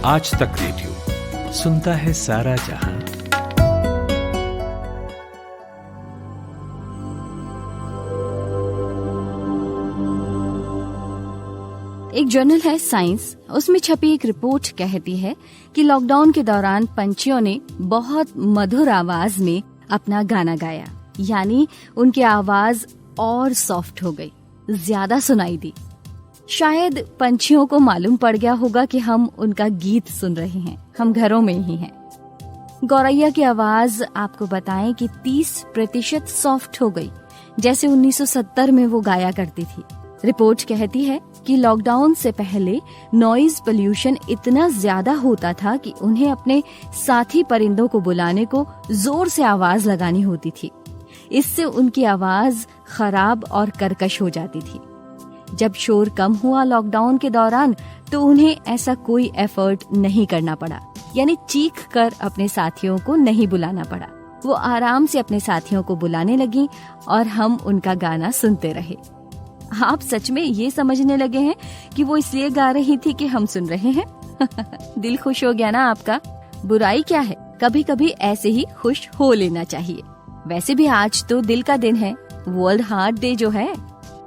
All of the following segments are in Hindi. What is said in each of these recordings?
आज तक रेडियो सुनता है सारा जहां। एक जर्नल है साइंस, उसमें छपी एक रिपोर्ट कहती है कि लॉकडाउन के दौरान पंछियों ने बहुत मधुर आवाज में अपना गाना गाया, यानी उनकी आवाज और सॉफ्ट हो गई, ज्यादा सुनाई दी। शायद पंछियों को मालूम पड़ गया होगा कि हम उनका गीत सुन रहे हैं, हम घरों में ही हैं। गौरैया की आवाज आपको बताएं कि 30% सॉफ्ट हो गई, जैसे 1970 में वो गाया करती थी। रिपोर्ट कहती है कि लॉकडाउन से पहले नॉइज पोल्यूशन इतना ज्यादा होता था कि उन्हें अपने साथी परिंदों को बुलाने को जोर से आवाज लगानी होती थी। इससे उनकी आवाज खराब और कर्कश हो जाती थी। जब शोर कम हुआ लॉकडाउन के दौरान, तो उन्हें ऐसा कोई एफर्ट नहीं करना पड़ा, यानी चीख कर अपने साथियों को नहीं बुलाना पड़ा। वो आराम से अपने साथियों को बुलाने लगी और हम उनका गाना सुनते रहे। आप सच में ये समझने लगे हैं कि वो इसलिए गा रही थी कि हम सुन रहे हैं? दिल खुश हो गया ना आपका? बुराई क्या है, कभी कभी ऐसे ही खुश हो लेना चाहिए। वैसे भी आज तो दिल का दिन है, वर्ल्ड हार्ट डे जो है।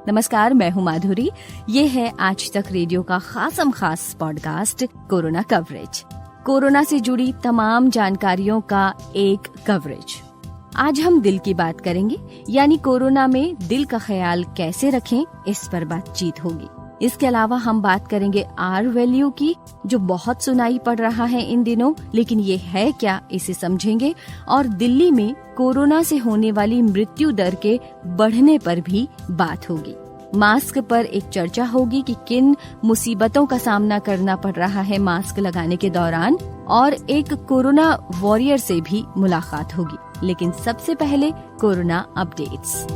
नमस्कार, मैं हूँ माधुरी। ये है आज तक रेडियो का खासम खास पॉडकास्ट कोरोना कवरेज। कोरोना से जुड़ी तमाम जानकारियों का एक कवरेज। आज हम दिल की बात करेंगे, यानी कोरोना में दिल का ख्याल कैसे रखें, इस पर बातचीत होगी। इसके अलावा हम बात करेंगे आर वैल्यू की, जो बहुत सुनाई पड़ रहा है इन दिनों, लेकिन ये है क्या, इसे समझेंगे। और दिल्ली में कोरोना से होने वाली मृत्यु दर के बढ़ने पर भी बात होगी। मास्क पर एक चर्चा होगी कि किन मुसीबतों का सामना करना पड़ रहा है मास्क लगाने के दौरान, और एक कोरोना वॉरियर से भी मुलाकात होगी। लेकिन सबसे पहले कोरोना अपडेट्स।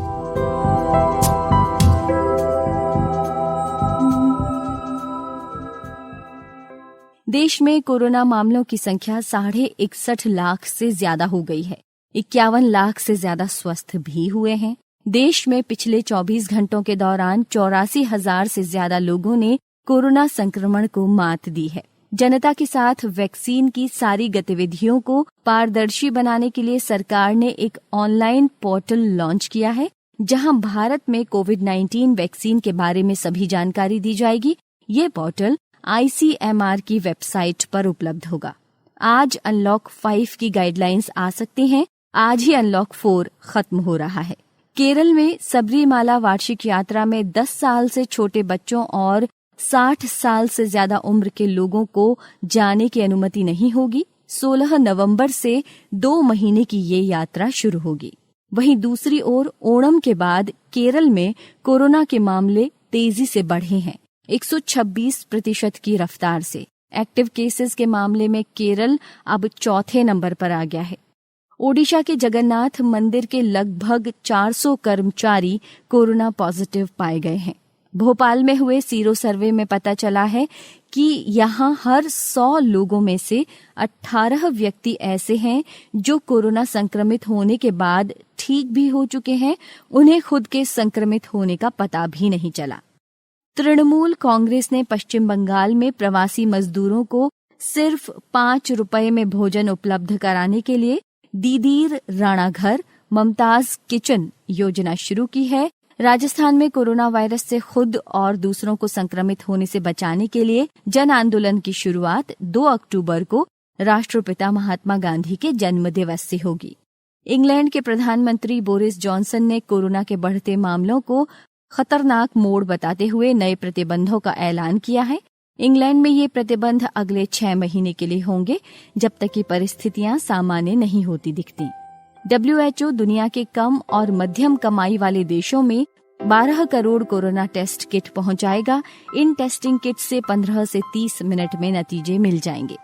देश में कोरोना मामलों की संख्या 61.5 लाख से ज्यादा हो गई है। 51 लाख से ज्यादा स्वस्थ भी हुए हैं। देश में पिछले 24 घंटों के दौरान 84,000 से ज्यादा लोगों ने कोरोना संक्रमण को मात दी है। जनता के साथ वैक्सीन की सारी गतिविधियों को पारदर्शी बनाने के लिए सरकार ने एक ऑनलाइन पोर्टल लॉन्च किया है, जहां भारत में कोविड-19 वैक्सीन के बारे में सभी जानकारी दी जाएगी। ये पोर्टल ICMR की वेबसाइट पर उपलब्ध होगा। आज अनलॉक 5 की गाइडलाइंस आ सकती हैं। आज ही अनलॉक 4 खत्म हो रहा है। केरल में सबरीमाला वार्षिक यात्रा में 10 साल से छोटे बच्चों और 60 साल से ज्यादा उम्र के लोगों को जाने की अनुमति नहीं होगी। 16 नवंबर से 2 महीने की ये यात्रा शुरू होगी। वहीं दूसरी ओर ओणम के बाद केरल में कोरोना के मामले तेजी से बढ़े हैं, 126% की रफ्तार से। एक्टिव केसेस के मामले में केरल अब चौथे नंबर पर आ गया है। ओडिशा के जगन्नाथ मंदिर के लगभग 400 कर्मचारी कोरोना पॉजिटिव पाए गए हैं। भोपाल में हुए सीरो सर्वे में पता चला है कि यहाँ हर 100 लोगों में से 18 व्यक्ति ऐसे हैं जो कोरोना संक्रमित होने के बाद ठीक भी हो चुके हैं। उन्हें खुद के संक्रमित होने का पता भी नहीं चला। तृणमूल कांग्रेस ने पश्चिम बंगाल में प्रवासी मजदूरों को सिर्फ 5 रुपए में भोजन उपलब्ध कराने के लिए दीदीर राणाघर ममताज किचन योजना शुरू की है। राजस्थान में कोरोना वायरस से खुद और दूसरों को संक्रमित होने से बचाने के लिए जन आंदोलन की शुरुआत 2 अक्टूबर को राष्ट्रपिता महात्मा गांधी के जन्म दिवस से होगी। इंग्लैंड के प्रधानमंत्री बोरिस जॉनसन ने कोरोना के बढ़ते मामलों को खतरनाक मोड़ बताते हुए नए प्रतिबंधों का ऐलान किया है। इंग्लैंड में ये प्रतिबंध अगले 6 महीने के लिए होंगे, जब तक कि परिस्थितियां सामान्य नहीं होती दिखती। WHO दुनिया के कम और मध्यम कमाई वाले देशों में 12 करोड़ कोरोना टेस्ट किट पहुंचाएगा। इन टेस्टिंग किट से 15 से 30 मिनट में नतीजे मिल जाएंगे।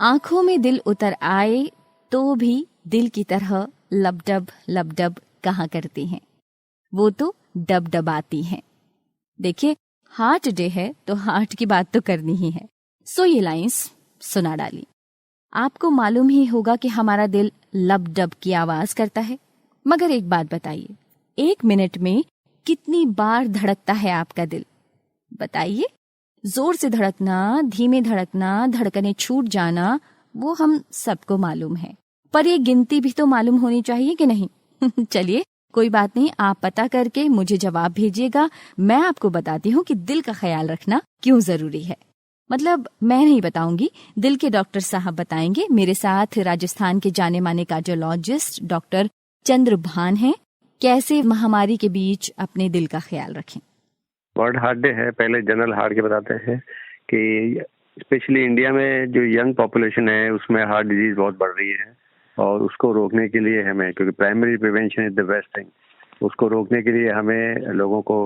आंखों में दिल उतर आए तो भी दिल की तरह लब-डब कहाँ करती हैं, वो तो डब-डबाती हैं। देखिए, हार्ट डे है तो हार्ट की बात तो करनी ही है। सो ये लाइंस सुना डाली। आपको मालूम ही होगा कि हमारा दिल लब-डब की आवाज करता है, मगर एक बात बताइए, 1 मिनट में कितनी बार धड़कता है आपका दिल? बताइए। जोर से धड़कना, धीमे धड़कना, धड़कनें छूट जाना, वो हम सबको मालूम है, पर ये गिनती भी तो मालूम होनी चाहिए कि नहीं? चलिए कोई बात नहीं, आप पता करके मुझे जवाब भेजिएगा। मैं आपको बताती हूँ कि दिल का ख्याल रखना क्यों जरूरी है। मतलब मैं नहीं बताऊंगी, दिल के डॉक्टर साहब बताएंगे। मेरे साथ राजस्थान के जाने माने कार्डियोलॉजिस्ट डॉक्टर चंद्रभान हैं। कैसे महामारी के बीच अपने दिल का ख्याल रखें। वर्ल्ड हार्ट डे है, पहले जनरल हार्ट के बताते हैं कि स्पेशली इंडिया में जो यंग पॉपुलेशन है उसमें हार्ट डिजीज बहुत बढ़ रही है और उसको रोकने के लिए हमें, क्योंकि primary prevention is the best thing, उसको रोकने के लिए हमें लोगों को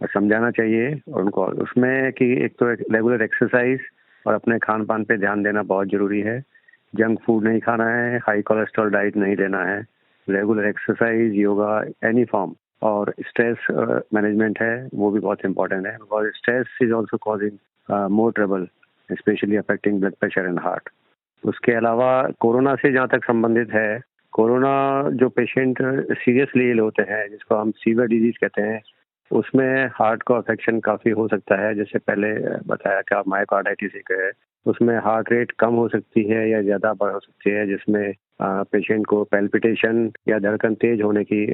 समझाना चाहिए और उनको उसमें कि एक तो रेगुलर एक्सरसाइज और अपने खान पान पे ध्यान देना बहुत जरूरी है। जंक फूड नहीं खाना है, हाई कोलेस्ट्रॉल डाइट नहीं लेना है, regular exercise, yoga, any form, और स्ट्रेस मैनेजमेंट है वो भी बहुत इंपॉर्टेंट है, because stress is also causing more trouble, specially affecting blood pressure and heart. उसके अलावा कोरोना से जहाँ तक संबंधित है, कोरोना जो पेशेंट सीरियसली इल होते हैं, जिसको हम सीवियर डिजीज कहते हैं, उसमें हार्ट को अफेक्शन काफ़ी हो सकता है। जैसे पहले बताया कि मायोकार्डाइटिस एक है, उसमें हार्ट रेट कम हो सकती है या ज़्यादा बढ़ हो सकती है, जिसमें पेशेंट को पैल्पिटेशन या धड़कन तेज होने की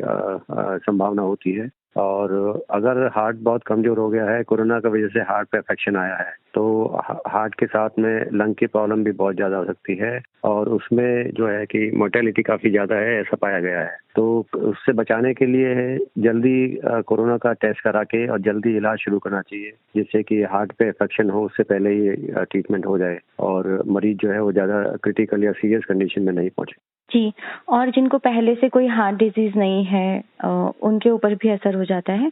संभावना होती है। और अगर हार्ट बहुत कमजोर हो गया है, कोरोना की वजह से हार्ट पे अफेक्शन आया है, तो हार्ट के साथ में लंग की प्रॉब्लम भी बहुत ज़्यादा हो सकती है और उसमें जो है कि मोर्टेलिटी काफ़ी ज़्यादा है, ऐसा पाया गया है। तो उससे बचाने के लिए जल्दी कोरोना का टेस्ट करा के और जल्दी इलाज शुरू करना चाहिए, जिससे कि हार्ट पे अफेक्शन हो उससे पहले ही ट्रीटमेंट हो जाए और मरीज जो है वो ज़्यादा क्रिटिकल या सीरियस कंडीशन में नहीं पहुँचे। जी, और जिनको पहले से कोई हार्ट डिजीज नहीं है उनके ऊपर भी असर हो जाता है?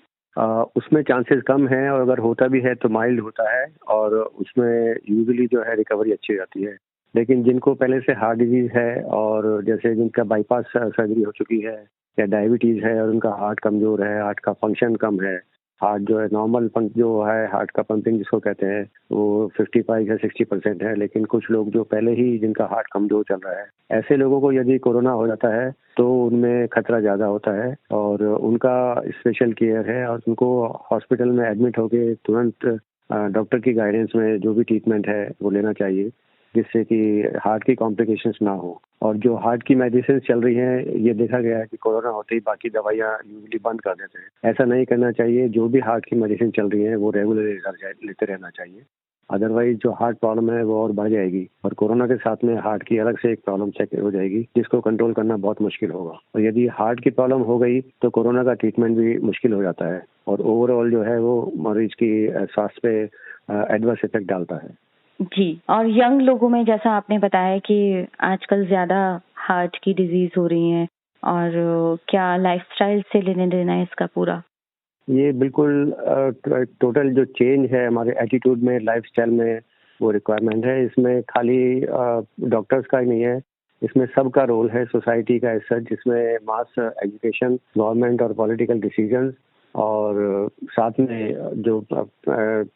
उसमें चांसेस कम हैं और अगर होता भी है तो माइल्ड होता है और उसमें यूजुअली जो है रिकवरी अच्छी हो जाती है। लेकिन जिनको पहले से हार्ट डिजीज है और जैसे जिनका बाईपास सर्जरी हो चुकी है या डायबिटीज है और उनका हार्ट कमजोर है, हार्ट का फंक्शन कम है, हार्ट जो है नॉर्मल जो है हार्ट का पंपिंग जिसको कहते हैं वो 55 या 60% है, लेकिन कुछ लोग जो पहले ही जिनका हार्ट कमजोर चल रहा है, ऐसे लोगों को यदि कोरोना हो जाता है तो उनमें खतरा ज़्यादा होता है और उनका स्पेशल केयर है और उनको हॉस्पिटल में एडमिट होके तुरंत डॉक्टर की गाइडेंस में जो भी ट्रीटमेंट है वो लेना चाहिए, जिससे कि हार्ट की कॉम्प्लिकेशंस ना हो। और जो हार्ट की मेडिसिन चल रही हैं, ये देखा गया है कि कोरोना होते ही बाकी दवाइयाँ यूजुअली बंद कर देते हैं। ऐसा नहीं करना चाहिए, जो भी हार्ट की मेडिसिन चल रही है वो रेगुलरली लेते रहना चाहिए, अदरवाइज जो हार्ट प्रॉब्लम है वो और बढ़ जाएगी और कोरोना के साथ में हार्ट की अलग से एक प्रॉब्लम चेक हो जाएगी, जिसको कंट्रोल करना बहुत मुश्किल होगा। और यदि हार्ट की प्रॉब्लम हो गई तो कोरोना का ट्रीटमेंट भी मुश्किल हो जाता है और ओवरऑल जो है वो मरीज की स्वास्थ्य पे एडवर्स इफेक्ट डालता है। जी, और यंग लोगों में जैसा आपने बताया कि आजकल ज्यादा हार्ट की डिजीज हो रही है, और क्या लाइफस्टाइल से लेने देना है इसका पूरा? ये बिल्कुल टोटल जो चेंज है हमारे एटीट्यूड में, लाइफस्टाइल में, वो रिक्वायरमेंट है। इसमें खाली डॉक्टर्स का ही नहीं है, इसमें सबका रोल है, सोसाइटी का ऐसा, जिसमें मास एजुकेशन, गवर्नमेंट और पॉलिटिकल डिसीजंस और साथ में जो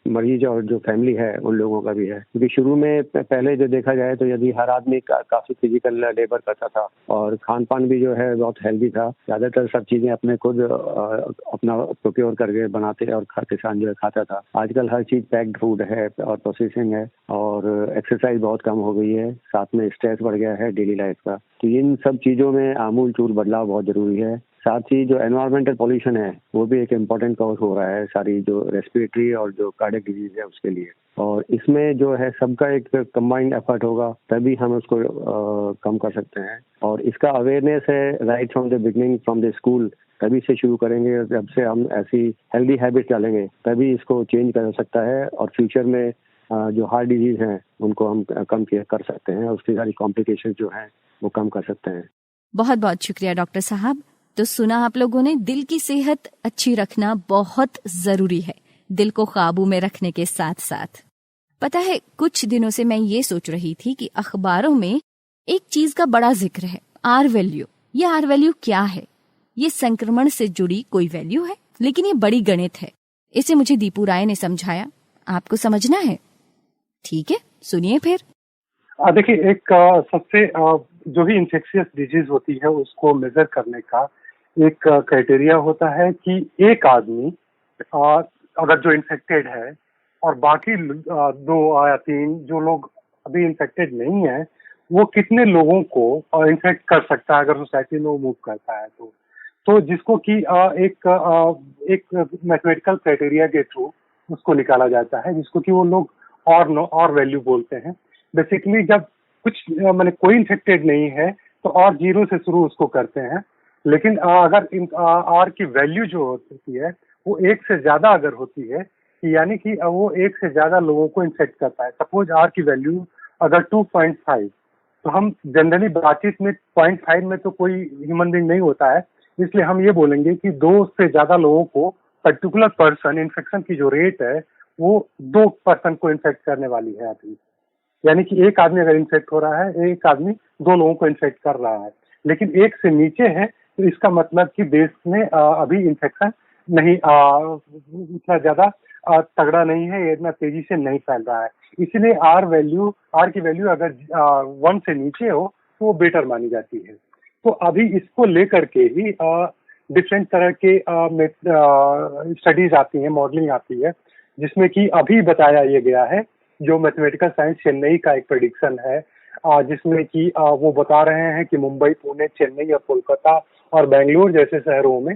मरीज और जो फैमिली है उन लोगों का भी है। क्योंकि शुरू में पहले जो देखा जाए तो यदि हर आदमी काफी फिजिकल लेबर करता था और खान पान भी जो है बहुत हेल्दी था, ज्यादातर सब चीजें अपने खुद अपना प्रोक्योर करके बनाते और किसान जो है खाता था। आजकल हर चीज पैक्ड फूड है और प्रोसेसिंग है और एक्सरसाइज बहुत कम हो गई है, साथ में स्ट्रेस बढ़ गया है डेली लाइफ का। तो इन सब चीजों में आमूल चूर बदलाव बहुत जरूरी है। साथ ही जो एनवायरमेंटल पॉल्यूशन है वो भी एक इम्पोर्टेंट कॉज हो रहा है, सारी जो रेस्पिरेटरी और जो कार्डियक डिजीज है उसके लिए। और इसमें जो है सबका एक कंबाइंड एफर्ट होगा तभी हम उसको कम कर सकते हैं। और इसका अवेयरनेस है right from the beginning, from the school, तभी से शुरू करेंगे। जब से हम ऐसी हेल्दी हैबिट डालेंगे तभी इसको चेंज कर सकता है और फ्यूचर में जो हार्ट डिजीज हैं उनको हम कम कर सकते हैं, उसकी सारी कॉम्प्लिकेशन जो है वो कम कर सकते हैं। बहुत बहुत शुक्रिया डॉक्टर साहब। तो सुना आप लोगों ने, दिल की सेहत अच्छी रखना बहुत जरूरी है, दिल को काबू में रखने के साथ साथ। पता है, कुछ दिनों से मैं ये सोच रही थी कि अखबारों में एक चीज का बड़ा जिक्र है, आर वैल्यू। ये आर वैल्यू क्या है? ये संक्रमण से जुड़ी कोई वैल्यू है, लेकिन ये बड़ी गणित है। इसे मुझे दीपू राय ने समझाया। आपको समझना है? ठीक है, सुनिए फिर। देखिए, एक सबसे जो भी इन्फेक्शियस डिजीज होती है उसको मेजर करने का एक क्राइटेरिया होता है कि एक आदमी अगर जो इन्फेक्टेड है और बाकी 2 या 3 जो लोग अभी इन्फेक्टेड नहीं है, वो कितने लोगों को इन्फेक्ट कर सकता है अगर सोसाइटी में वो मूव करता है तो जिसको कि एक मैथमेटिकल क्राइटेरिया के थ्रू उसको निकाला जाता है, जिसको कि वो लोग और वैल्यू बोलते हैं। बेसिकली जब कुछ माने कोई इन्फेक्टेड नहीं है तो और 0 से शुरू उसको करते हैं, लेकिन अगर आर की वैल्यू जो होती है वो 1 से ज्यादा अगर होती है, यानी कि वो 1 से ज्यादा लोगों को इन्फेक्ट करता है। सपोज आर की वैल्यू अगर 2.5, तो हम जनरली बातचीत में 0.5 में तो कोई ह्यूमन बीइंग नहीं होता है, इसलिए हम ये बोलेंगे कि 2 से ज्यादा लोगों को पर्टिकुलर पर्सन इन्फेक्शन की जो रेट है वो 2 पर्सन को इन्फेक्ट करने वाली है अभी। यानी कि एक आदमी अगर इन्फेक्ट हो रहा है, एक आदमी 2 लोगों को इन्फेक्ट कर रहा है, लेकिन 1 से नीचे है तो इसका मतलब कि देश में अभी इन्फेक्शन नहीं इतना ज्यादा तगड़ा नहीं है, ये इतना तेजी से नहीं फैल रहा है। इसलिए आर की वैल्यू अगर 1 से नीचे हो तो वो बेटर मानी जाती है। तो अभी इसको लेकर के ही डिफरेंट तरह के स्टडीज आती हैं, मॉडलिंग आती है, जिसमें कि अभी बताया ये गया है, जो मैथमेटिकल साइंस चेन्नई का एक प्रेडिक्शन है, जिसमें कि वो बता रहे हैं कि मुंबई, पुणे, चेन्नई और कोलकाता और बेंगलोर जैसे शहरों में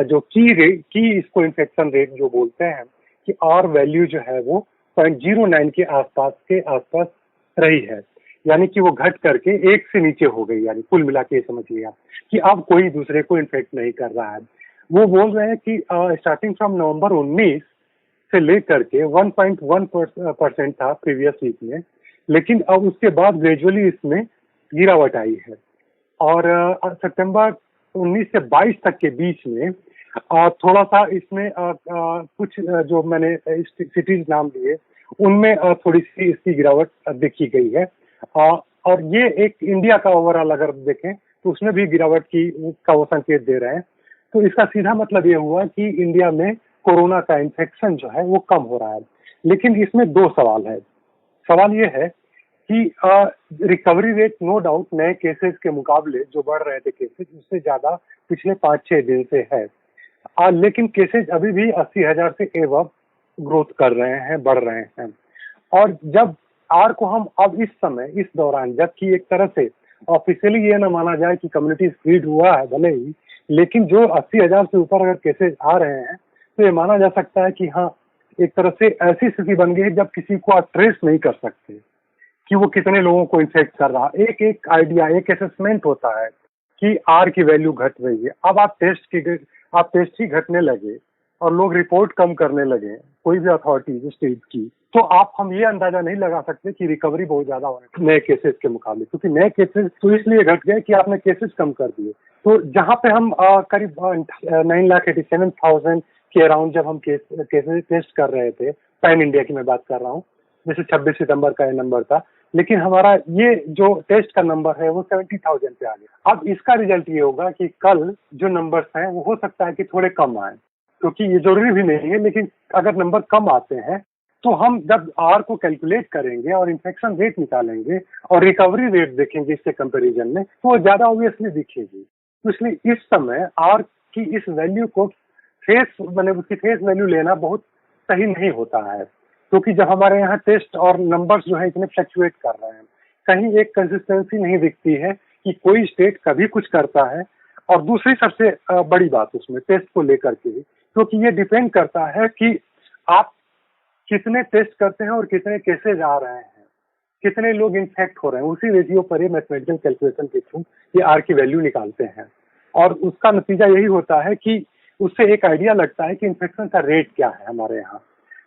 जो की इसको इन्फेक्शन रेट जो बोलते हैं कि आर वैल्यू जो है वो 0.09 के आसपास रही है, यानी कि वो घट करके 1 से नीचे हो गई। यानी कुल मिला के समझ लिया कि अब कोई दूसरे को इन्फेक्ट नहीं कर रहा है। वो बोल रहे हैं कि स्टार्टिंग फ्रॉम नवंबर 19 से लेकर के 1.1% था प्रीवियस वीक में, लेकिन अब उसके बाद ग्रेजुअली इसमें गिरावट आई है और सितंबर 19 से 22 तक के बीच में थोड़ा सा इसमें कुछ जो मैंने सिटीज नाम दिए उनमें थोड़ी सी इसकी गिरावट देखी गई है। और ये एक इंडिया का ओवरऑल अगर देखें तो उसमें भी गिरावट का वो संकेत दे रहे हैं। तो इसका सीधा मतलब ये हुआ कि इंडिया में कोरोना का इन्फेक्शन जो है वो कम हो रहा है। लेकिन इसमें 2 सवाल है। सवाल ये है कि रिकवरी रेट नो डाउट नए केसेस के मुकाबले जो बढ़ रहे थे केसेस उससे ज्यादा पिछले 5-6 दिन से है, लेकिन केसेस अभी भी 80,000 से एवं ग्रोथ कर रहे हैं, बढ़ रहे हैं। और जब आर को हम अब इस समय इस दौरान, जबकि एक तरह से ऑफिशियली ये ना माना जाए कि कम्युनिटी स्प्रेड हुआ है भले ही, लेकिन जो 80,000 से ऊपर अगर केसेस आ रहे हैं तो ये माना जा सकता है कि हाँ एक तरह से ऐसी स्थिति बन गई है जब किसी को आप ट्रेस नहीं कर सकते कि वो कितने लोगों को इन्फेक्ट कर रहा। एक आइडिया, एक असेसमेंट होता है कि आर की वैल्यू घट रही है। अब आप टेस्ट ही घटने लगे और लोग रिपोर्ट कम करने लगे, कोई भी अथॉरिटी स्टेट की, तो हम ये अंदाजा नहीं लगा सकते कि रिकवरी बहुत ज्यादा हो रही है नए केसेस के मुकाबले, क्योंकि नए केसेस तो इसलिए घट गए कि आपने केसेस कम कर दिए। तो जहां पे हम करीब 9,87,000 के अराउंड जब हम केसेस टेस्ट कर रहे थे, पैन इंडिया की मैं बात कर रहा हूँ, जैसे 26 सितंबर का ये नंबर था, लेकिन हमारा ये जो टेस्ट का नंबर है वो 70,000 पे आ गया। अब इसका रिजल्ट ये होगा कि कल जो नंबर्स हैं वो हो सकता है कि थोड़े कम आए, क्योंकि ये जरूरी भी नहीं है, लेकिन अगर नंबर कम आते हैं तो हम जब आर को कैलकुलेट करेंगे और इन्फेक्शन रेट निकालेंगे और रिकवरी रेट देखेंगे इसके कंपैरिजन में, तो वो ज्यादा ऑब्वियसली दिखेगी। तो इसलिए इस समय आर की इस वैल्यू को उसकी फेस वैल्यू लेना बहुत सही नहीं होता है, क्योंकि जब हमारे यहाँ टेस्ट और नंबर्स जो है इतने फ्लक्चुएट कर रहे हैं, कहीं एक कंसिस्टेंसी नहीं दिखती है कि कोई स्टेट कभी कुछ करता है। और दूसरी सबसे बड़ी बात उसमें टेस्ट को लेकर के, क्योंकि ये डिपेंड करता है कि आप कितने टेस्ट करते हैं और कितने केसेज आ रहे हैं, कितने लोग इन्फेक्ट हो रहे हैं, उसी रेशियो पर ये मैथमेटिकल कैलकुलेशन के थ्रू ये आर की वैल्यू निकालते हैं। और उसका नतीजा यही होता है कि उससे एक आइडिया लगता है कि इन्फेक्शन का रेट क्या है हमारे यहाँ।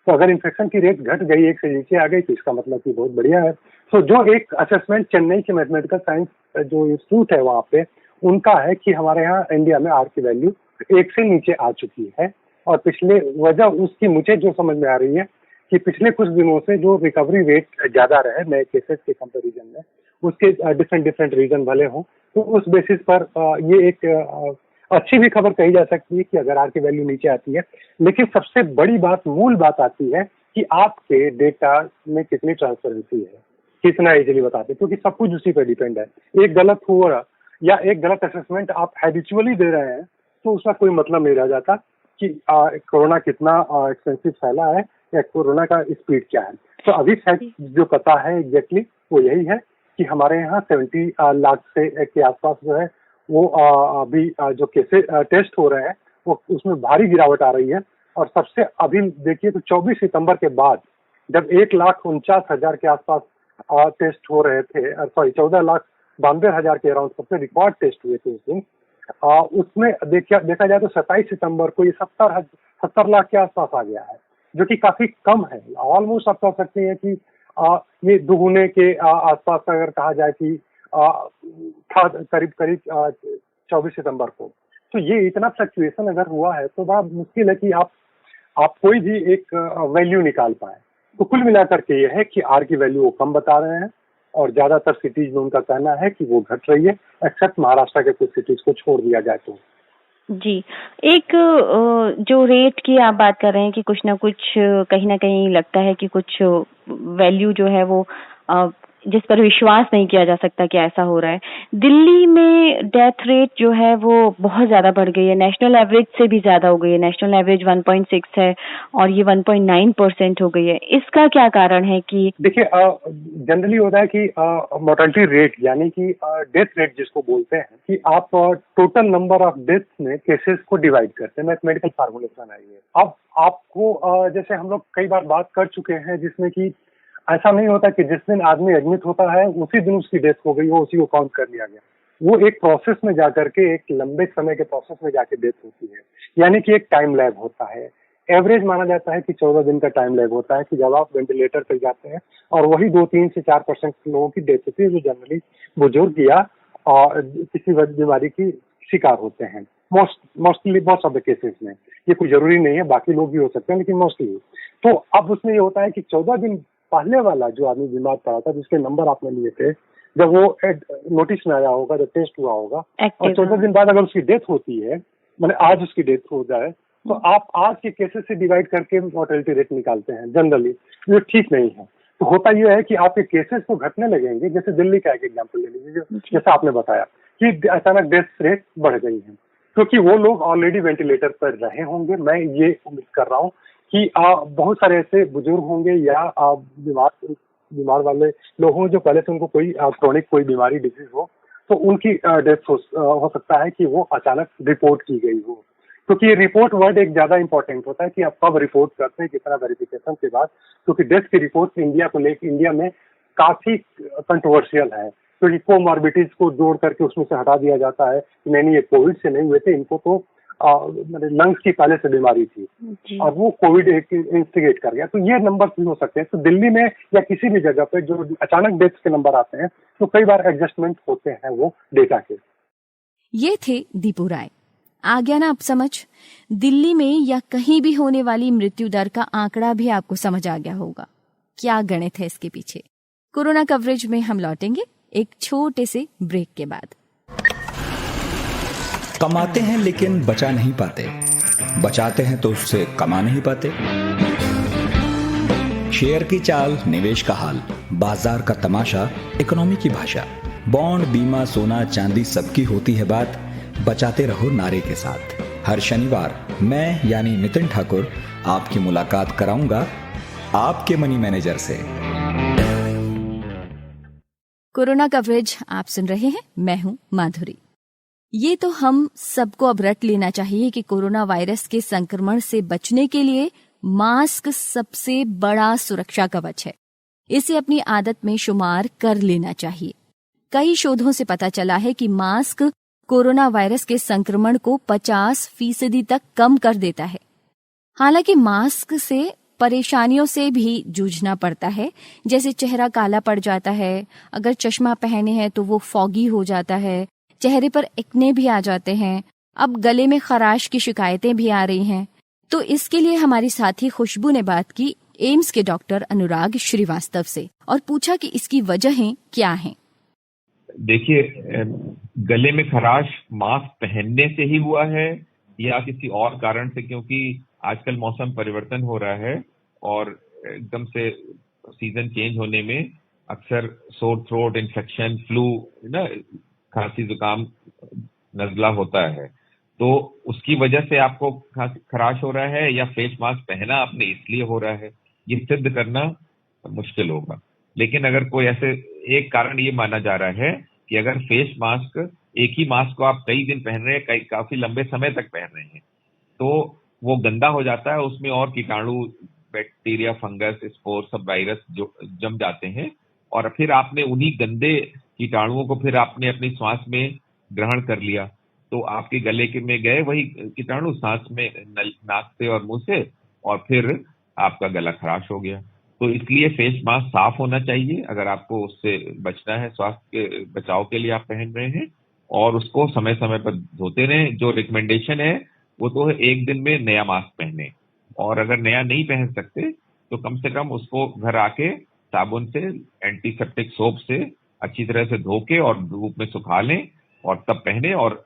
तो अगर इन्फेक्शन की रेट घट गई, 1 से नीचे आ गई, तो इसका मतलब कि बहुत बढ़िया है। तो जो एक असेसमेंट चेन्नई के मैथमेटिकल साइंस जो इंस्टीट्यूट है वहाँ पे, उनका है कि हमारे यहाँ इंडिया में आर की वैल्यू 1 से नीचे आ चुकी है। और पिछले वजह उसकी मुझे जो समझ में आ रही है कि पिछले कुछ दिनों से जो रिकवरी रेट ज्यादा रहे नए केसेस के कंपैरिजन में, उसके डिफरेंट रीजन भले हों, तो उस बेसिस पर ये एक अच्छी भी खबर कही जा सकती है कि अगर आर की वैल्यू नीचे आती है। लेकिन सबसे बड़ी बात, मूल बात आती है कि आपके डेटा में कितनी ट्रांसपेरेंसी है, कितना इजीली बताते, क्योंकि सब कुछ उसी पर डिपेंड है। एक गलत हुआ या एक गलत असेसमेंट आप हैबिचुअली दे रहे हैं तो उसका कोई मतलब नहीं रह जाता। कि कोरोना कितना एक्सटेंसिव फैला है या कोरोना का स्पीड क्या है। तो अभी फैक्ट जो पता है एग्जैक्टली वो यही है कि हमारे यहाँ 70 लाख से के आसपास जो है वो अभी जो केसेस टेस्ट हो रहे हैं वो उसमें भारी गिरावट आ रही है। और सबसे अभी देखिए तो 24 सितंबर के बाद जब 1,49,000 के आसपास टेस्ट हो रहे थे, सॉरी 14,92,000 के अराउंड सबसे रिकॉर्ड टेस्ट हुए थे उस दिन, उसमें देखा जाए तो 27 सितंबर को ये 70 लाख के आसपास आ गया है, जो कि काफी कम है। ऑलमोस्ट आप कह सकते हैं कि ये दुगुने के आसपास अगर कहा जाए कि था करीब 24 सितंबर को। तो ये इतना फ्लक्चुएशन अगर हुआ है तो बड़ा मुश्किल है कि आप कोई भी एक वैल्यू निकाल पाए। तो कुल मिलाकर के ये है कि आर की वैल्यू वो कम बता रहे हैं और ज्यादातर सिटीज में उनका कहना है कि वो घट रही है, एक्सेप्ट महाराष्ट्र के कुछ सिटीज को छोड़ दिया जाए तो। जी, एक जो रेट की आप बात कर रहे हैं कि कुछ ना कुछ कहीं ना कहीं लगता है कि कुछ वैल्यू जो है वो जिस पर विश्वास नहीं किया जा सकता कि ऐसा हो रहा है। दिल्ली में डेथ रेट जो है वो बहुत ज्यादा बढ़ गई है, नेशनल एवरेज से भी ज्यादा हो गई है। नेशनल एवरेज 1.6 है और ये 1.9% हो गई है। इसका क्या कारण है? कि देखिए जनरली होता है कि मोर्टेलिटी रेट यानी कि डेथ रेट जिसको बोलते हैं कि आप टोटल नंबर ऑफ डेथ में केसेस को डिवाइड करते हैं, मैथमेटिकल फार्मूलेशन है ये। अब आपको जैसे हम लोग कई बार बात कर चुके हैं जिसमें कि ऐसा नहीं होता कि जिस दिन आदमी एडमिट होता है उसी दिन उसकी डेथ हो गई हो, उसी को काउंट कर लिया गया। वो एक प्रोसेस में जाकर के, एक लंबे समय के प्रोसेस में जाके डेथ होती है, यानी कि एक टाइम लैग होता है। एवरेज माना जाता है कि 14 दिन का टाइम लैग होता है कि जब आप वेंटिलेटर पर जाते हैं, और वही 2-3 से 4% लोगों की डेथ होती है जो जनरली बुजुर्ग या किसी बीमारी की शिकार होते हैं। मोस्ट ऑफ द केसेस में, ये कोई जरूरी नहीं है, बाकी लोग भी हो सकते हैं लेकिन मोस्टली। तो अब उसमें ये होता है कि 14 दिन पहले वाला जो आदमी बीमार पड़ा था, जिसके नंबर आपने लिए थे, जब वो नोटिस में आया होगा, जब टेस्ट हुआ होगा, और 14 दिन बाद अगर उसकी डेथ होती है, मैंने आज उसकी डेथ हो जाए, तो आप आज के केसेस से डिवाइड करके मोर्टेलिटी रेट निकालते हैं जनरली। ये ठीक नहीं है। तो होता यह है कि आपके केसेस तो घटने लगेंगे। जैसे दिल्ली का एक एग्जाम्पल ले लीजिए, जैसा आपने बताया कि अचानक डेथ रेट बढ़ गई है, क्योंकि वो लोग ऑलरेडी वेंटिलेटर पर रहे होंगे। मैं ये उम्मीद कर रहा हूँ कि बहुत सारे ऐसे बुजुर्ग होंगे या बीमार वाले लोग होंगे जो पहले से उनको कोई क्रोनिक कोई बीमारी डिजीज हो, तो उनकी डेथ हो सकता है कि वो अचानक रिपोर्ट की गई हो। क्योंकि ये रिपोर्ट वर्ड एक ज्यादा इंपॉर्टेंट होता है कि आप कब रिपोर्ट करते हैं, कितना वेरिफिकेशन के बाद। क्योंकि डेथ की रिपोर्ट इंडिया में काफी कंट्रोवर्शियल है, क्योंकि कोमॉर्बिडिटीज को जोड़ करके उसमें से हटा दिया जाता है कि नहीं ये कोविड से नहीं हुए थे, इनको तो लंग्स की पहले से बीमारी थी और वो कोविड इंस्टिगेट कर गया। तो ये नंबर भी हो सकते हैं। तो दिल्ली में या किसी भी जगह पे जो अचानक डेथ के नंबर आते हैं तो कई बार एडजस्टमेंट होते हैं वो डेटा के। ये थे दीपू राय। आ गया ना आप समझ? दिल्ली में या कहीं भी होने वाली मृत्यु दर का आंकड़ा भी आपको समझ आ गया होगा। क्या गणित है इसके पीछे। कोरोना कवरेज में हम लौटेंगे एक छोटे से ब्रेक के बाद। कमाते हैं लेकिन बचा नहीं पाते, बचाते हैं तो उससे कमा नहीं पाते। शेयर की चाल, निवेश का हाल, बाजार का तमाशा, इकोनॉमी की भाषा, बॉन्ड, बीमा, सोना, चांदी, सबकी होती है बात। बचाते रहो नारे के साथ। हर शनिवार मैं यानी नितिन ठाकुर आपकी मुलाकात कराऊंगा आपके मनी मैनेजर से। कोरोना कवरेज आप सुन रहे हैं, मैं हूं माधुरी। ये तो हम सबको अब रट लेना चाहिए कि कोरोना वायरस के संक्रमण से बचने के लिए मास्क सबसे बड़ा सुरक्षा कवच है। इसे अपनी आदत में शुमार कर लेना चाहिए। कई शोधों से पता चला है कि मास्क कोरोना वायरस के संक्रमण को 50% तक कम कर देता है। हालांकि मास्क से परेशानियों से भी जूझना पड़ता है, जैसे चेहरा काला पड़ जाता है, अगर चश्मा पहने हैं तो वो फॉगी हो जाता है, चेहरे पर एक्ने भी आ जाते हैं, अब गले में खराश की शिकायतें भी आ रही हैं। तो इसके लिए हमारी साथी खुशबू ने बात की एम्स के डॉक्टर अनुराग श्रीवास्तव से और पूछा कि इसकी वजहें क्या हैं। देखिए, गले में खराश मास्क पहनने से ही हुआ है या किसी और कारण से? क्योंकि आजकल मौसम परिवर्तन हो रहा है और एकदम से सीजन चेंज होने में अक्सर सोर थ्रोट इन्फेक्शन, फ्लू, खांसी, जुकाम, नजला होता है। तो उसकी वजह से आपको खराश हो रहा है या फेस मास्क पहना आपने इसलिए हो रहा है, ये सिद्ध करना मुश्किल होगा। लेकिन अगर कोई ऐसे एक कारण ये माना जा रहा है कि अगर फेस मास्क, एक ही मास्क को आप कई दिन पहन रहे हैं, काफी लंबे समय तक पहन रहे हैं, तो वो गंदा हो जाता है, उसमें और कीटाणु, बैक्टीरिया, फंगस, स्पोर, सब वायरस जो जम जाते हैं, और फिर आपने उन्हीं गंदे कीटाणुओं को फिर आपने अपनी सांस में ग्रहण कर लिया, तो आपके गले के में गए वही कीटाणु सांस में, नाक से और मुंह से, और फिर आपका गला खराश हो गया। तो इसलिए फेस मास्क साफ होना चाहिए, अगर आपको उससे बचना है, स्वास्थ्य के बचाव के लिए आप पहन रहे हैं, और उसको समय समय पर धोते रहें। जो रिकमेंडेशन है वो तो है 1 दिन में नया मास्क पहने, और अगर नया नहीं पहन सकते तो कम से कम उसको घर आके साबुन से, एंटीसेप्टिक सोप से अच्छी तरह से धो के और धूप में सुखा लें और तब पहने, और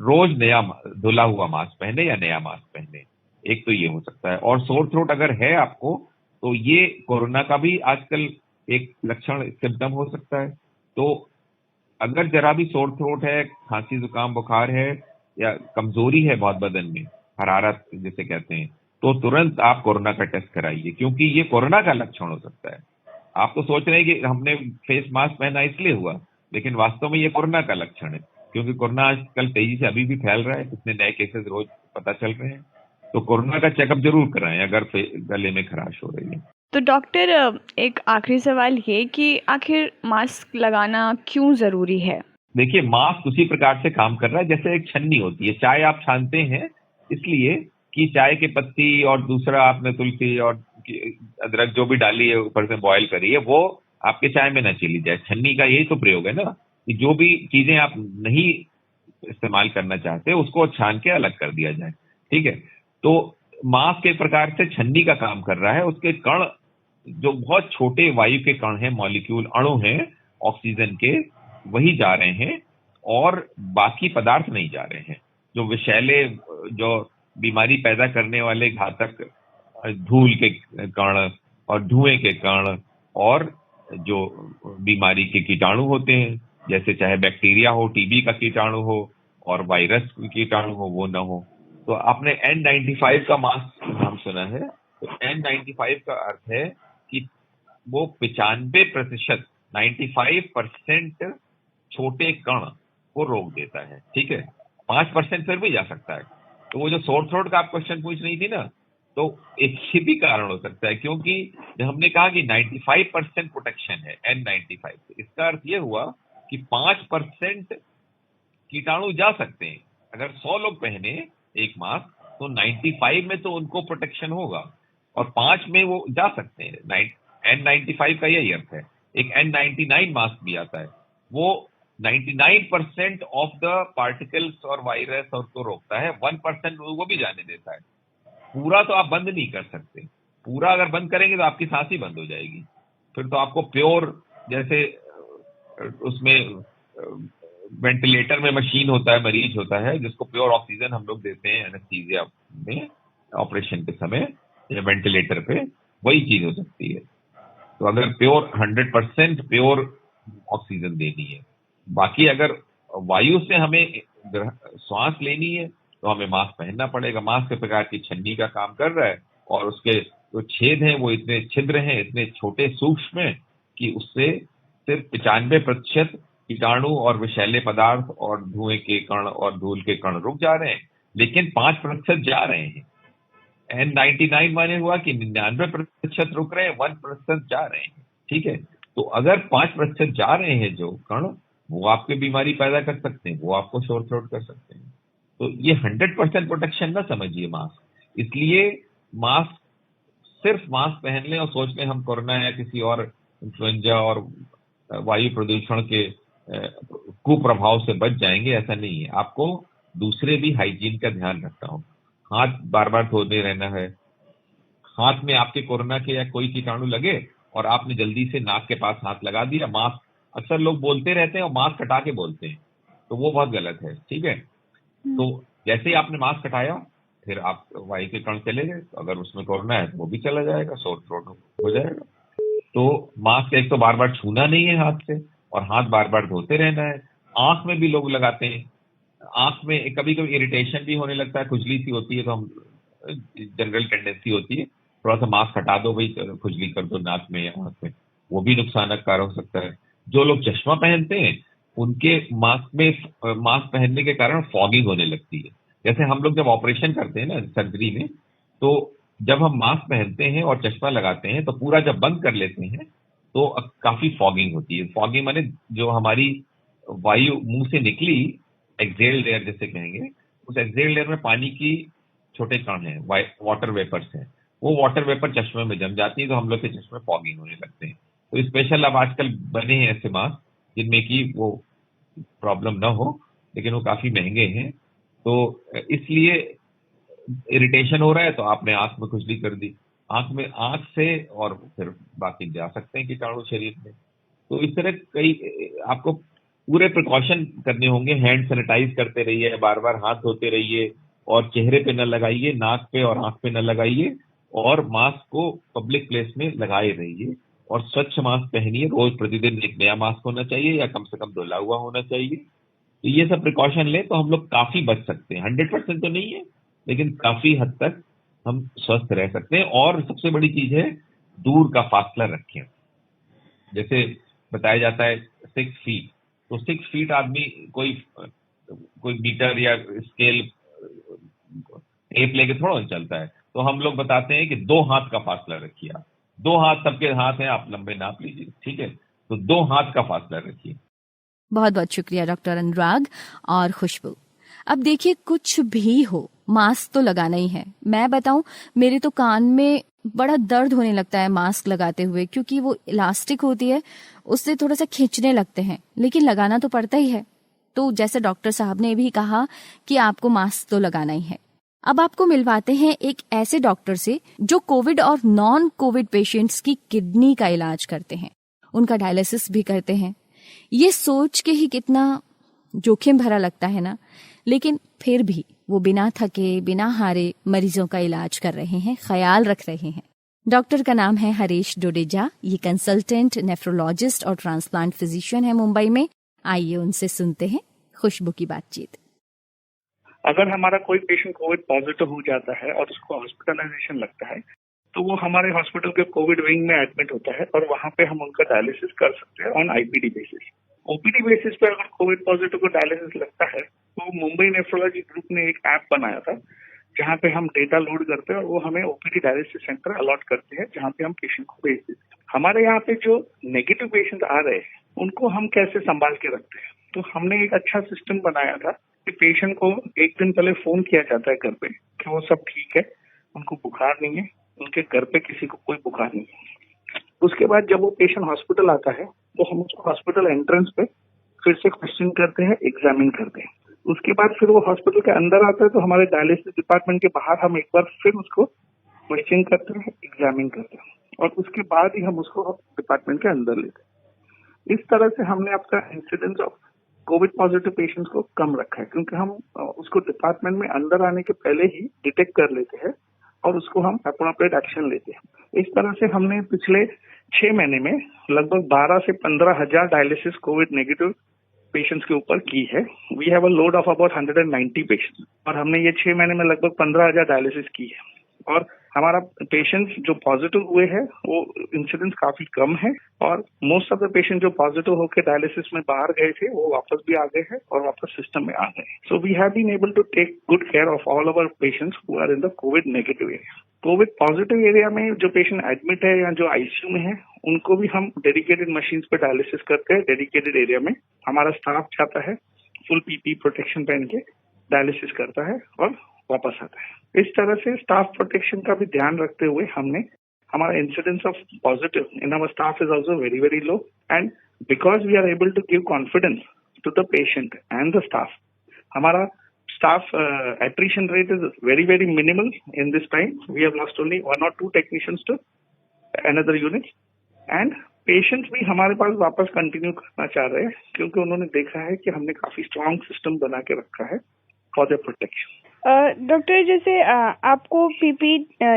रोज नया धुला हुआ मास्क पहने या नया मास्क पहने। एक तो ये हो सकता है। और सोर थ्रोट अगर है आपको, तो ये कोरोना का भी आजकल एक लक्षण, सिम्टम हो सकता है। तो अगर जरा भी सोर थ्रोट है, खांसी जुकाम बुखार है, या कमजोरी है बहुत बदन में, हरारत जिसे कहते हैं, तो तुरंत आप कोरोना का टेस्ट कराइए, क्योंकि ये कोरोना का लक्षण हो सकता है। आप तो सोच रहे हैं कि हमने फेस मास्क पहना इसलिए हुआ, लेकिन वास्तव में ये कोरोना का लक्षण है, क्योंकि कोरोना आजकल तेजी से अभी भी फैल रहा है, कितने नए केसेस रोज पता चल रहे हैं। तो कोरोना का चेकअप जरूर कराएं अगर गले में खराश हो रही है। तो डॉक्टर, एक आखिरी सवाल ये कि आखिर मास्क लगाना क्यों ज़रूरी है? देखिए, मास्क उसी प्रकार से काम कर रहा है जैसे एक छन्नी होती है। चाय आप छानते हैं इसलिए कि चाय की पत्ती और दूसरा आपने तुलसी और अदरक जो भी डाली है ऊपर से बॉयल करी है, वो आपके चाय में ना चली जाए। छन्नी का यही तो प्रयोग है ना, कि जो भी चीजें आप नहीं इस्तेमाल करना चाहते उसको छान के अलग कर दिया जाए। ठीक है, तो मास्क एक प्रकार से छन्नी का काम कर रहा है। उसके कण जो बहुत छोटे वायु के कण हैं, मॉलिक्यूल, अणु हैं ऑक्सीजन के, वही जा रहे हैं और बाकी पदार्थ नहीं जा रहे हैं। जो विषैले, जो बीमारी पैदा करने वाले घातक धूल के कण और धुएं के कण और जो बीमारी के कीटाणु होते हैं, जैसे चाहे बैक्टीरिया हो, टीबी का कीटाणु हो और वायरस कीटाणु हो, वो ना हो। तो आपने N95 का मास्क नाम सुना है, तो N95 का अर्थ है कि वो 95%, 95% छोटे कण को रोक देता है। ठीक है, 5% फिर भी जा सकता है। तो वो जो सोर थ्रोट का आप क्वेश्चन पूछ रही थी ना, तो एक ही भी कारण हो सकता है, क्योंकि जब हमने कहा कि 95% प्रोटेक्शन है N95 से, इसका अर्थ ये हुआ कि 5% कीटाणु जा सकते हैं। अगर 100 लोग पहने एक मास्क, तो 95 में तो उनको प्रोटेक्शन होगा और 5 में वो जा सकते हैं। N95 का यही अर्थ है। एक N99 मास्क भी आता है, वो 99% ऑफ द पार्टिकल्स और वायरस और को रोकता है, 1% वो भी जाने देता है। पूरा तो आप बंद नहीं कर सकते। पूरा अगर बंद करेंगे तो आपकी सांस ही बंद हो जाएगी। फिर तो आपको प्योर, जैसे उसमें वेंटिलेटर में मशीन होता है, मरीज होता है जिसको प्योर ऑक्सीजन हम लोग देते हैं एनेस्थीसिया में ऑपरेशन के समय या वेंटिलेटर पे, वही चीज हो सकती है। तो अगर प्योर 100% प्योर ऑक्सीजन देनी है, बाकी अगर वायु से हमें श्वास लेनी है तो हमें मास्क पहनना पड़ेगा। मास्क एक प्रकार की छन्नी का काम कर रहा है और उसके जो छेद हैं वो इतने छिद्र हैं, इतने छोटे सूक्ष्म हैं कि उससे सिर्फ 95% कीटाणु और विषैले पदार्थ और धुएं के कण और धूल के कण रुक जा रहे हैं, लेकिन 5% जा रहे हैं। N99 माने हुआ कि 99% रुक रहे हैं, 1% जा रहे हैं। ठीक है, तो अगर 5% जा रहे हैं जो कण, वो आपके बीमारी पैदा कर सकते हैं, वो आपको सोर थ्रोट कर सकते हैं। तो ये 100% प्रोटेक्शन ना समझिए मास्क। इसलिए मास्क, सिर्फ मास्क पहन लें और सोच लें हम कोरोना या किसी और इन्फ्लुएंजा और वायु प्रदूषण के कुप्रभाव से बच जाएंगे, ऐसा नहीं है। आपको दूसरे भी हाइजीन का ध्यान रखना हो। हाथ बार बार धोते रहना है। हाथ में आपके कोरोना के या कोई कीटाणु लगे और आपने जल्दी से नाक के पास हाथ लगा दिया, मास्क, अक्सर लोग बोलते रहते हैं और मास्क हटा के बोलते हैं, तो वो बहुत गलत है। ठीक है, तो जैसे ही आपने मास्क हटाया, फिर आप वायु के कण चले गए, तो अगर उसमें कोरोना है तो वो भी चला जाएगा, सोर थ्रोट हो जाएगा। तो मास्क एक तो बार बार छूना नहीं है हाथ से, और हाथ बार बार धोते रहना है। आंख में भी लोग लगाते हैं, आंख में कभी कभी इरिटेशन भी होने लगता है, खुजली सी होती है, तो हम जनरल टेंडेंसी होती है थोड़ा सा मास्क हटा दो भाई, खुजली कर दो नाक में या आंख में, वो भी नुकसानकार हो सकता है। जो लोग चश्मा पहनते हैं उनके मास्क पहनने के कारण फॉगिंग होने लगती है। जैसे हम लोग जब ऑपरेशन करते हैं ना सर्जरी में, तो जब हम मास्क पहनते हैं और चश्मा लगाते हैं तो पूरा जब बंद कर लेते हैं तो काफी फॉगिंग होती है। फॉगिंग माने जो हमारी वायु मुंह से निकली, एक्सेल लेयर जैसे कहेंगे, उस एक्सेल लेयर में पानी की छोटे कण हैं, वाटर वेपर्स हैं, वो वाटर वेपर चश्मे में जम जाती है, तो हम लोग के चश्मे फॉगिंग होने लगते हैं। तो स्पेशल अब आजकल बने हैं ऐसे मास्क जिनमें कि वो प्रॉब्लम ना हो, लेकिन वो काफी महंगे हैं। तो इसलिए इरिटेशन हो रहा है तो आपने आंख में खुजली कर दी, आंख से और फिर बाकी जा सकते हैं कीटाणु शरीर में। तो इस तरह कई आपको पूरे प्रिकॉशन करने होंगे। हैंड सैनिटाइज करते रहिए, बार बार हाथ धोते रहिए, और चेहरे पे न लगाइए, नाक पे और आंख पे न लगाइए, और मास्क को पब्लिक प्लेस में लगाए रहिए, और स्वच्छ मास्क पहनिए। रोज प्रतिदिन एक नया मास्क होना चाहिए या कम से कम धुला हुआ होना चाहिए। तो ये सब प्रिकॉशन लें तो हम लोग काफी बच सकते हैं। 100% तो नहीं है, लेकिन काफी हद तक हम स्वस्थ रह सकते हैं। और सबसे बड़ी चीज है, दूर का फासला रखें। जैसे बताया जाता है 6 फीट, तो 6 फीट आदमी कोई मीटर या स्केल टेप लेके थोड़ा चलता है। तो हम लोग बताते हैं कि 2 हाथ का फासला रखिए। आप 2 हाथ, सबके हाथ हैं, आप लंबे नाप लीजिए, ठीक है, तो 2 हाथ का फासला रखिए। बहुत बहुत शुक्रिया डॉक्टर अनुराग और खुशबू। अब देखिए, कुछ भी हो, मास्क तो लगाना ही है। मैं बताऊं, मेरे तो कान में बड़ा दर्द होने लगता है मास्क लगाते हुए, क्योंकि वो इलास्टिक होती है, उससे थोड़ा सा खींचने लगते हैं, लेकिन लगाना तो पड़ता ही है। तो जैसे डॉक्टर साहब ने भी कहा कि आपको मास्क तो लगाना ही है। अब आपको मिलवाते हैं एक ऐसे डॉक्टर से जो कोविड और नॉन कोविड पेशेंट्स की किडनी का इलाज करते हैं, उनका डायलिसिस भी करते हैं। ये सोच के ही कितना जोखिम भरा लगता है ना, लेकिन फिर भी वो बिना थके बिना हारे मरीजों का इलाज कर रहे हैं, ख्याल रख रहे हैं। डॉक्टर का नाम है हरीश डोडेजा। ये कंसल्टेंट नेफ्रोलॉजिस्ट और ट्रांसप्लांट फिजिशियन है मुंबई में। आइए उनसे सुनते हैं खुशबू की बातचीत। अगर हमारा कोई पेशेंट कोविड पॉजिटिव हो जाता है और उसको हॉस्पिटलाइजेशन लगता है, तो वो हमारे हॉस्पिटल के कोविड विंग में एडमिट होता है, और वहां पे हम उनका डायलिसिस कर सकते हैं on IPD basis. OPD basis पे अगर कोविड पॉजिटिव को डायलिसिस लगता है, तो मुंबई नेफ्रोलॉजी ग्रुप ने एक ऐप बनाया था जहाँ पे हम डेटा लोड करते हैं और वो हमें ओपीडी डायलिसिस सेंटर अलॉट करते हैं, जहाँ पे हम पेशेंट को भेज देते हैं। हमारे यहाँ पे जो नेगेटिव पेशेंट आ रहे हैं उनको हम कैसे संभाल के रखते हैं, तो हमने एक अच्छा सिस्टम बनाया था कि पेशेंट को एक दिन पहले फोन किया जाता है घर पे कि वो सब ठीक है, उनको बुखार नहीं है, उनके घर पे किसी को कोई बुखार नहीं है। उसके बाद जब वो पेशेंट हॉस्पिटल आता है तो हम उसको हॉस्पिटल एंट्रेंस पे फिर से क्वेश्चन करते हैं, एग्जामिन करते हैं। उसके बाद फिर वो हॉस्पिटल के अंदर आता है तो हमारे डायलिसिस डिपार्टमेंट के बाहर हम एक बार फिर उसको क्वेश्चन करते हैं, एग्जामिन करते हैं, और उसके बाद ही हम उसको डिपार्टमेंट के अंदर लेते हैं। इस तरह से हमने आपका incidence of Covid positive patients को कम रखा है, क्योंकि हम उसको डिपार्टमेंट में अंदर आने के पहले ही डिटेक्ट कर लेते हैं और उसको हम एप्रोप्रिएट एक्शन लेते हैं। इस तरह से हमने पिछले 6 महीने में लगभग 12 से 15 हजार डायलिसिस कोविड नेगेटिव पेशेंट्स के ऊपर की है। We have a load of about 190 patients, और हमने ये 6 महीने में लगभग 15,000 डायलिसिस की है। और हमारा पेशेंट्स जो पॉजिटिव हुए हैं वो इंसिडेंस काफी कम है, और मोस्ट ऑफ द पेशेंट जो पॉजिटिव होकर डायलिसिस में बाहर गए थे वो वापस भी आ गए हैं और वापस सिस्टम में आ गए। So we have been able to take good care of all our patients who are in the COVID negative area. COVID positive area में जो पेशेंट एडमिट है या जो आईसीयू में है, उनको भी हम डेडिकेटेड मशीन पे डायलिसिस करते हैं। डेडिकेटेड एरिया में हमारा स्टाफ जाता है, फुल पीपी प्रोटेक्शन पहन के डायलिसिस करता है और वापस आता है। इस तरह से स्टाफ प्रोटेक्शन का भी ध्यान रखते हुए हमने हमारा incidence of positive in our staff is also very very low, and because we are able to give confidence to the patient and the staff, हमारा staff attrition rate is very very minimal in this time. We have lost only 1 or 2 technicians to another unit, and patients भी हमारे पास वापस कंटिन्यू करना चाह रहे हैं, क्योंकि उन्होंने देखा है कि हमने काफी स्ट्रॉन्ग सिस्टम बना के रखा है फॉर देयर प्रोटेक्शन। डॉक्टर, जैसे आपको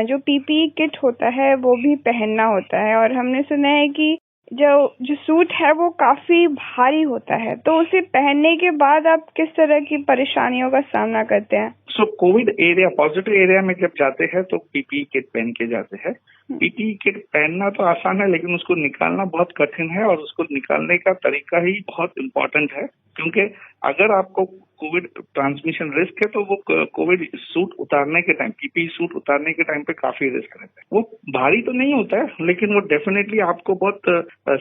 जो पीपी किट होता है वो भी पहनना होता है, और हमने सुना है कि जो सूट है वो काफी भारी होता है, तो उसे पहनने के बाद आप किस तरह की परेशानियों का सामना करते हैं? कोविड एरिया, पॉजिटिव एरिया में जब जाते हैं तो पीपीई किट पहन के जाते हैं। पीपीई किट पहनना तो आसान है, लेकिन उसको निकालना बहुत कठिन है, और उसको निकालने का तरीका ही बहुत इम्पोर्टेंट है, क्योंकि अगर आपको कोविड ट्रांसमिशन रिस्क है तो वो कोविड सूट उतारने के टाइम, पीपीई सूट उतारने के टाइम पे काफी रिस्क रहता है। वो भारी तो नहीं होता है, लेकिन वो डेफिनेटली आपको बहुत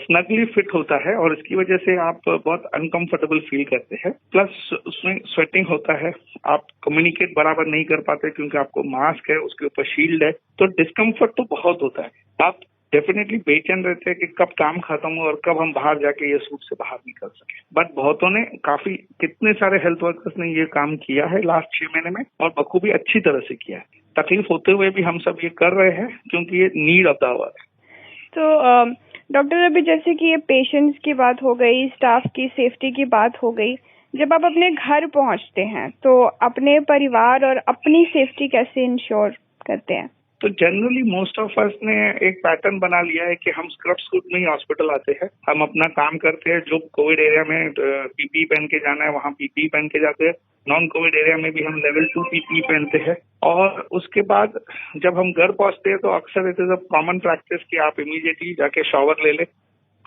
स्नगली फिट होता है, और इसकी वजह से आप बहुत अनकंफर्टेबल फील करते हैं। प्लस उसमें स्वेटिंग होता है, आप कम्युनिकेट बराबर नहीं कर पाते क्योंकि आपको मास्क है, उसके ऊपर शील्ड है, तो डिस्कम्फर्ट तो बहुत होता है। आप डेफिनेटली बेचैन रहते हैं कि कब काम खत्म हो और कब हम बाहर जाके ये सूट से बाहर निकल सके। बट बहुतों ने कितने सारे हेल्थ वर्कर्स ने ये काम किया है लास्ट 6 महीने में, और बखूबी अच्छी तरह से किया है। तकलीफ होते हुए भी हम सब ये कर रहे हैं क्योंकि ये नीड ऑफ द आवर है। तो डॉक्टर, अभी जैसे कि ये पेशेंट्स की बात हो गई, स्टाफ की सेफ्टी की बात हो गई, जब आप अपने घर पहुंचते हैं तो अपने परिवार और अपनी सेफ्टी कैसे इंश्योर करते हैं? तो जनरली मोस्ट ऑफ अस ने एक पैटर्न बना लिया है कि हम स्क्रब सूट में ही हॉस्पिटल आते हैं, हम अपना काम करते हैं। जो कोविड एरिया में पीपीई पहन के जाना है वहाँ पीपीई पहन के जाते हैं, नॉन कोविड एरिया में भी हम लेवल 2 पीपीई पहनते हैं। और उसके बाद जब हम घर पहुँचते हैं तो अक्सर it is a common practice कि आप इमीडिएटली जाके शॉवर ले ले,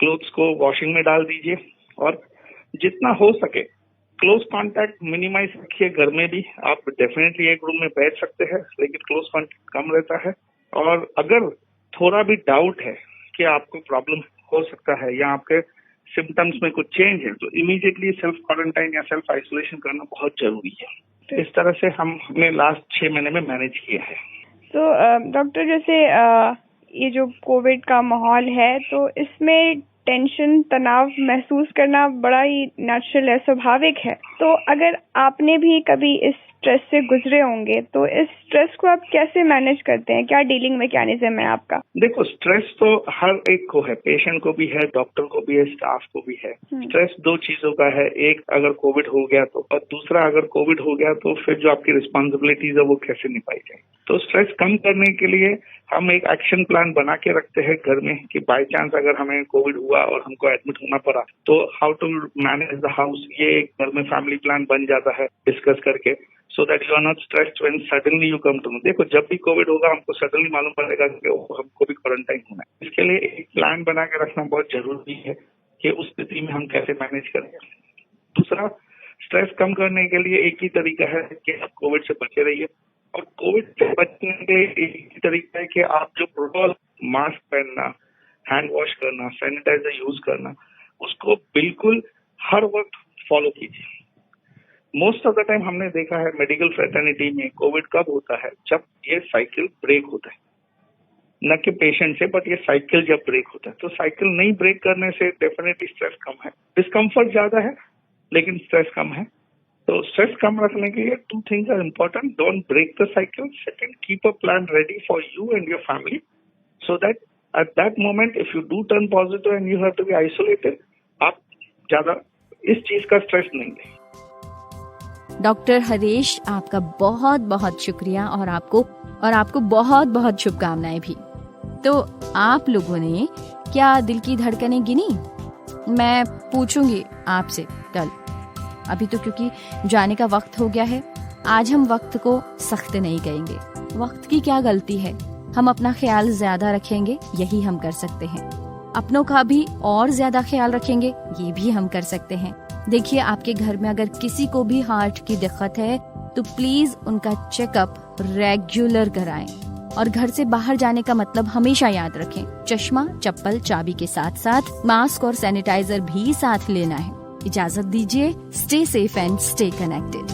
क्लोथ्स को वॉशिंग में डाल दीजिए, और जितना हो सके क्लोज कांटेक्ट मिनिमाइज रखिए। घर में भी आप डेफिनेटली एक रूम में बैठ सकते हैं, लेकिन क्लोज कांटेक्ट कम रहता है। और अगर थोड़ा भी डाउट है कि आपको प्रॉब्लम हो सकता है या आपके सिम्टम्स में कुछ चेंज है, तो इमीडिएटली सेल्फ क्वारंटाइन या सेल्फ आइसोलेशन करना बहुत जरूरी है। तो इस तरह से हमने लास्ट 6 महीने में मैनेज किया है। तो डॉक्टर, जैसे ये जो कोविड का माहौल है, तो इसमें टेंशन, तनाव महसूस करना बड़ा ही नेचुरल है, स्वाभाविक है। तो अगर आपने भी कभी इस स्ट्रेस से गुजरे होंगे, तो इस स्ट्रेस को आप कैसे मैनेज करते हैं? क्या डीलिंग मैकेनिज्म है आपका? देखो, स्ट्रेस तो हर एक को है, पेशेंट को भी है, डॉक्टर को भी है, स्टाफ को भी है। स्ट्रेस 2 चीजों का है, एक अगर कोविड हो गया तो, और दूसरा अगर कोविड हो गया तो फिर जो आपकी रिस्पॉन्सिबिलिटीज है वो कैसे निभाई जाए। तो स्ट्रेस कम करने के लिए हम एक एक्शन प्लान बना के रखते हैं घर में कि बाय चांस अगर हमें कोविड हुआ और हमको एडमिट होना पड़ा तो how to manage the house, ये एक घर में फैमिली प्लान बन जाता है डिस्कस करके, so that you are not stressed when suddenly you come to know. देखो, जब भी कोविड होगा हमको सडनली मालूम पड़ेगा कि हमको भी क्वारंटाइन होना है। इसके लिए एक प्लान बना के रखना बहुत जरूरी है कि उस स्थिति में हम कैसे मैनेज करेंगे। दूसरा, स्ट्रेस कम करने के लिए एक ही तरीका है कि आप कोविड से बचे रहिए, और कोविड से बचने के लिए एक ही तरीका है कि आप जो प्रोटोकॉल, मास्क पहनना, हैंड वॉश करना, सैनिटाइजर यूज करना, उसको बिल्कुल हर वक्त फॉलो कीजिए। मोस्ट ऑफ द टाइम हमने देखा है मेडिकल फ्रेटर्निटी में कोविड कब होता है, जब ये साइकिल ब्रेक होता है, न कि पेशेंट से, बट ये साइकिल जब ब्रेक होता है। तो साइकिल नहीं ब्रेक करने से डेफिनेटली स्ट्रेस कम है, डिस्कम्फर्ट ज्यादा है लेकिन स्ट्रेस कम है। तो स्ट्रेस कम रखने के लिए 2 things are important, don't break the cycle, second keep a plan ready for you and your family, so that at that moment if you do turn positive and you have to be isolated, आप ज्यादा इस चीज का स्ट्रेस नहीं लें। डॉक्टर हरीश, आपका बहुत बहुत शुक्रिया, और आपको बहुत बहुत शुभकामनाएं भी। तो आप लोगों ने क्या दिल की धड़कनें गिनी? मैं पूछूंगी आपसे कल। अभी तो क्योंकि जाने का वक्त हो गया है, आज हम वक्त को सख्त नहीं कहेंगे। वक्त की क्या गलती है, हम अपना ख्याल ज्यादा रखेंगे, यही हम कर सकते हैं। अपनों का भी और ज्यादा ख्याल रखेंगे, ये भी हम कर सकते हैं। देखिए, आपके घर में अगर किसी को भी हार्ट की दिक्कत है तो प्लीज उनका चेकअप रेगुलर कराएं, और घर से बाहर जाने का मतलब हमेशा याद रखें, चश्मा, चप्पल, चाबी के साथ साथ मास्क और सैनिटाइजर भी साथ लेना है। इजाजत दीजिए, stay safe and stay connected.